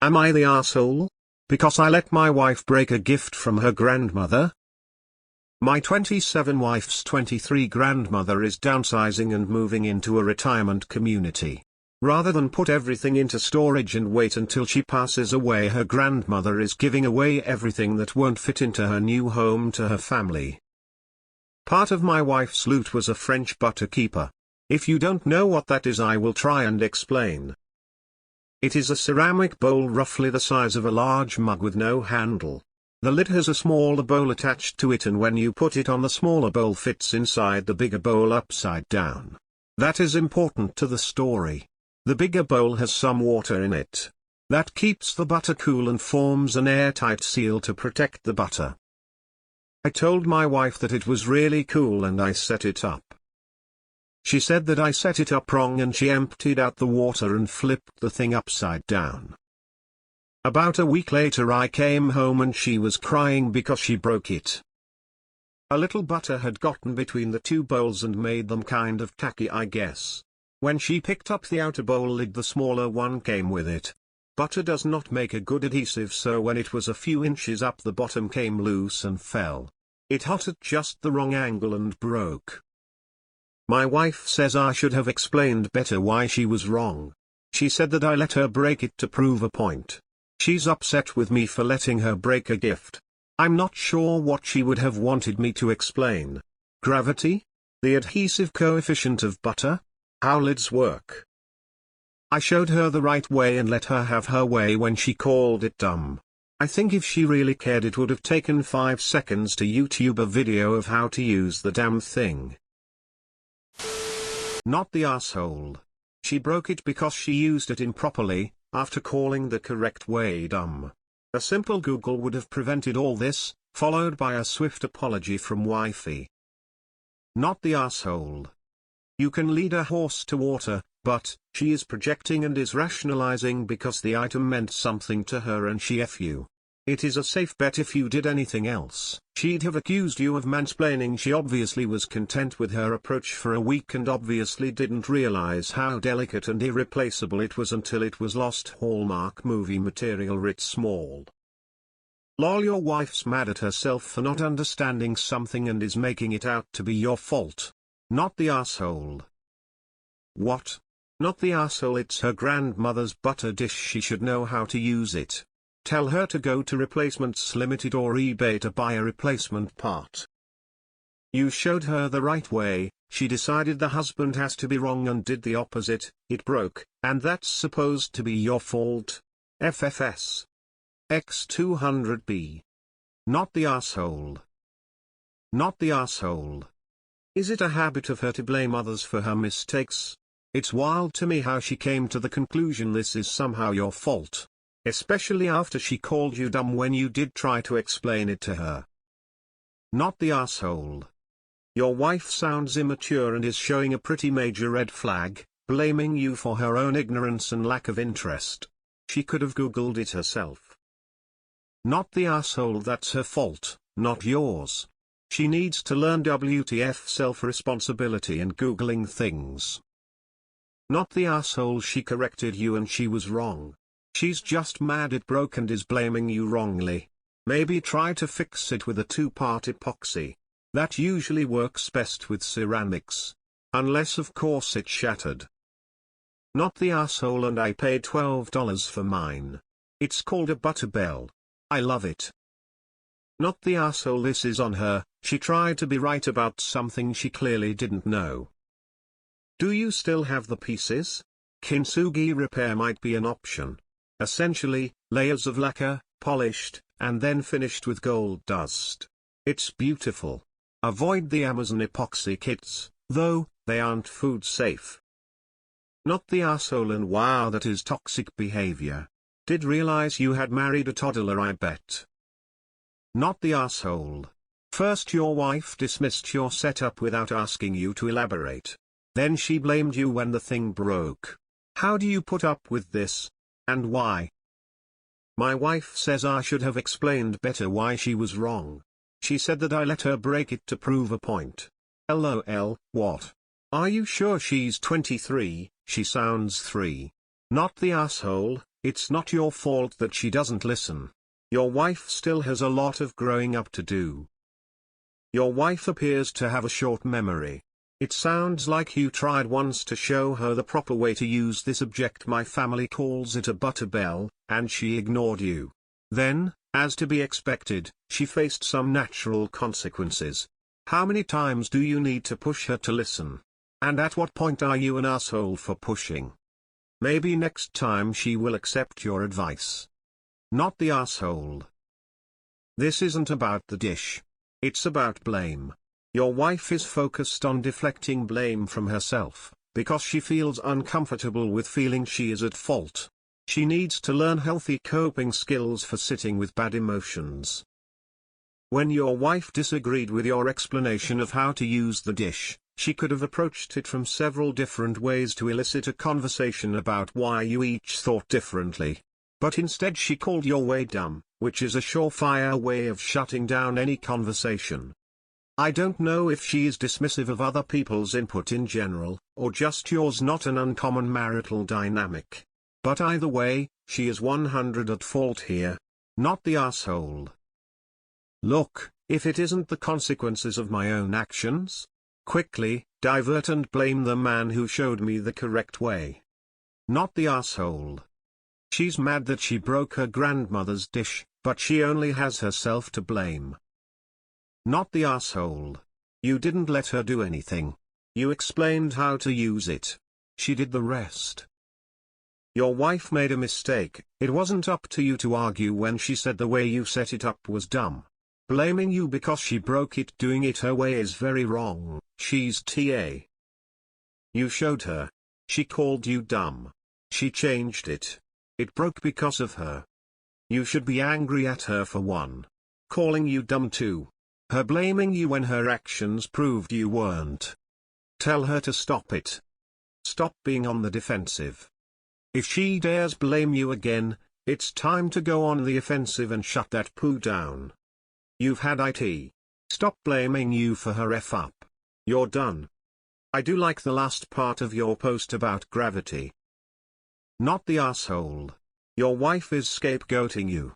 Am I the asshole? Because I let my wife break a gift from her grandmother? My 27 wife's 23 grandmother is downsizing and moving into a retirement community. Rather than put everything into storage and wait until she passes away, her grandmother is giving away everything that won't fit into her new home to her family. Part of my wife's loot was a French butter keeper. If you don't know what that is, I will try and explain. It is a ceramic bowl roughly the size of a large mug with no handle. The lid has a smaller bowl attached to it, and when you put it on, the smaller bowl fits inside the bigger bowl upside down. That is important to the story. The bigger bowl has some water in it. That keeps the butter cool and forms an airtight seal to protect the butter. I told my wife that it was really cool and I set it up. She said that I set it up wrong and she emptied out the water and flipped the thing upside down. About a week later I came home and she was crying because she broke it. A little butter had gotten between the two bowls and made them kind of tacky, I guess. When she picked up the outer bowl lid, the smaller one came with it. Butter does not make a good adhesive, so when it was a few inches up, the bottom came loose and fell. It hot at just the wrong angle and broke. My wife says I should have explained better why she was wrong. She said that I let her break it to prove a point. She's upset with me for letting her break a gift. I'm not sure what she would have wanted me to explain. Gravity? The adhesive coefficient of butter? How lids work? I showed her the right way and let her have her way when she called it dumb. I think if she really cared, it would have taken 5 seconds to YouTube a video of how to use the damn thing. Not the asshole. She broke it because she used it improperly, after calling the correct way dumb. A simple Google would have prevented all this, followed by a swift apology from wifey. Not the asshole. You can lead a horse to water, but she is projecting and is rationalizing because the item meant something to her and she F you. It is a safe bet if you did anything else, she'd have accused you of mansplaining. She obviously was content with her approach for a week and obviously didn't realize how delicate and irreplaceable it was until it was lost. Hallmark movie material writ small. Lol, your wife's mad at herself for not understanding something and is making it out to be your fault. Not the asshole. What? Not the asshole, it's her grandmother's butter dish, she should know how to use it. Tell her to go to Replacements Limited or eBay to buy a replacement part. You showed her the right way, she decided the husband has to be wrong and did the opposite, it broke, and that's supposed to be your fault. FFS. X200B. Not the asshole. Not the asshole. Is it a habit of her to blame others for her mistakes? It's wild to me how she came to the conclusion this is somehow your fault. Especially after she called you dumb when you did try to explain it to her. Not the asshole. Your wife sounds immature and is showing a pretty major red flag, blaming you for her own ignorance and lack of interest. She could have Googled it herself. Not the asshole, that's her fault, not yours. She needs to learn WTF self-responsibility and Googling things. Not the asshole, she corrected you and she was wrong. She's just mad it broke and is blaming you wrongly. Maybe try to fix it with a 2-part epoxy. That usually works best with ceramics. Unless of course it shattered. Not the asshole, and I paid $12 for mine. It's called a butter bell. I love it. Not the asshole, this is on her, she tried to be right about something she clearly didn't know. Do you still have the pieces? Kintsugi repair might be an option. Essentially, layers of lacquer, polished, and then finished with gold dust. It's beautiful. Avoid the Amazon epoxy kits, though, they aren't food safe. Not the asshole, and wow, that is toxic behavior. Did realize you had married a toddler, I bet. Not the asshole. First your wife dismissed your setup without asking you to elaborate. Then she blamed you when the thing broke. How do you put up with this? And why? My wife says I should have explained better why she was wrong. She said that I let her break it to prove a point. LOL, what? Are you sure she's 23? She sounds 3. Not the asshole, It's not your fault that she doesn't listen. Your wife still has a lot of growing up to do. Your wife appears to have a short memory. It sounds like you tried once to show her the proper way to use this object. My family calls it a butterbell, and she ignored you. Then, as to be expected, she faced some natural consequences. How many times do you need to push her to listen? And at what point are you an asshole for pushing? Maybe next time she will accept your advice. Not the asshole. This isn't about the dish. It's about blame. Your wife is focused on deflecting blame from herself, because she feels uncomfortable with feeling she is at fault. She needs to learn healthy coping skills for sitting with bad emotions. When your wife disagreed with your explanation of how to use the dish, she could have approached it from several different ways to elicit a conversation about why you each thought differently. But instead she called your way dumb, which is a surefire way of shutting down any conversation. I don't know if she is dismissive of other people's input in general, or just yours. Not an uncommon marital dynamic. But either way, she is 100% at fault here. Not the asshole. Look, if it isn't the consequences of my own actions, quickly, divert and blame the man who showed me the correct way. Not the asshole. She's mad that she broke her grandmother's dish, but she only has herself to blame. Not the asshole. You didn't let her do anything. You explained how to use it. She did the rest. Your wife made a mistake. It wasn't up to you to argue when she said the way you set it up was dumb. Blaming you because she broke it doing it her way is very wrong. She's TA. You showed her. She called you dumb. She changed it. It broke because of her. You should be angry at her for one. Calling you dumb too. Her blaming you when her actions proved you weren't. Tell her to stop it. Stop being on the defensive. If she dares blame you again, it's time to go on the offensive and shut that poo down. You've had it. Stop blaming you for her F up. You're done. I do like the last part of your post about gravity. Not the asshole. Your wife is scapegoating you.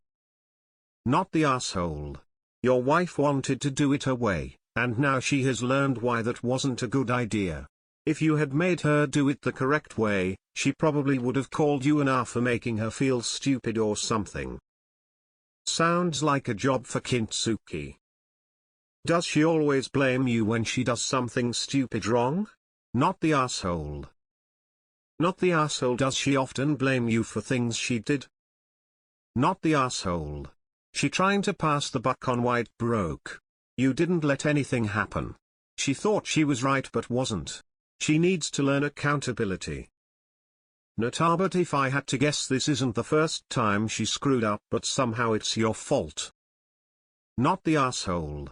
Not the asshole. Your wife wanted to do it her way, and now she has learned why that wasn't a good idea. If you had made her do it the correct way, she probably would have called you an A for making her feel stupid or something. Sounds like a job for Kintsugi. Does she always blame you when she does something stupid wrong? Not the asshole. Not the asshole. Does she often blame you for things she did? Not the asshole. She trying to pass the buck on why it broke. You didn't let anything happen. She thought she was right but wasn't. She needs to learn accountability. Nata, but if I had to guess, this isn't the first time she screwed up, but somehow it's your fault. Not the asshole.